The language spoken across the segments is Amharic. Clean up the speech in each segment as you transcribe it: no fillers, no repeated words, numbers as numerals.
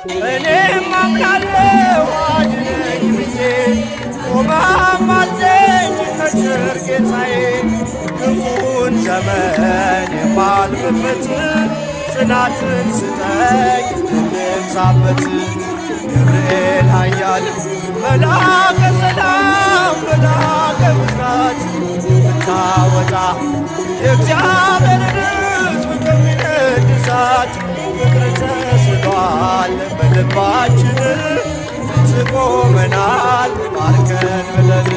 እኔም አምናለሁ አድነኝ ብዬ ቆመህም አልከኝ ከቸር ጌታዬ ክፉን ዘመን የማልፍበት ጽናትን ስጠኝ እንድንሳበት ገብርኤል ኃያል መልአከ ሰላም መልአከ ብስራት የምታወጣ የእግዚአብሔር ሕዝብ ከሚነድ እሳት ፍቅር ተስሏል በልባችን ፊት ቆመናል ባርከን ብለን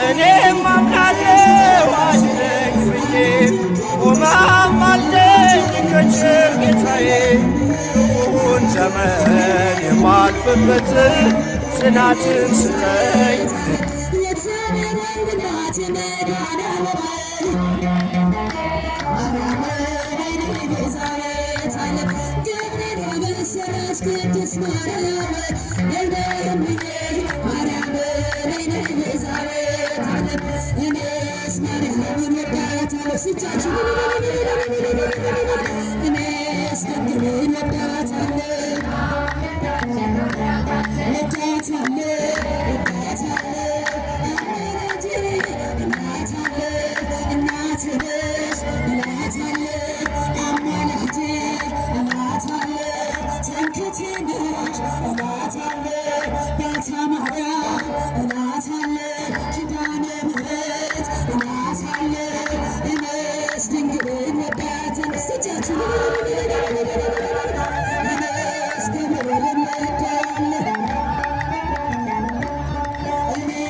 እኔም አምናለሁ አድነኝ ብዬ ቆመህም አልከኝ ከቸር ጌታዬ ክፉን ዘመን የማልፍበት ጽናትን ስጠኝ Sit down.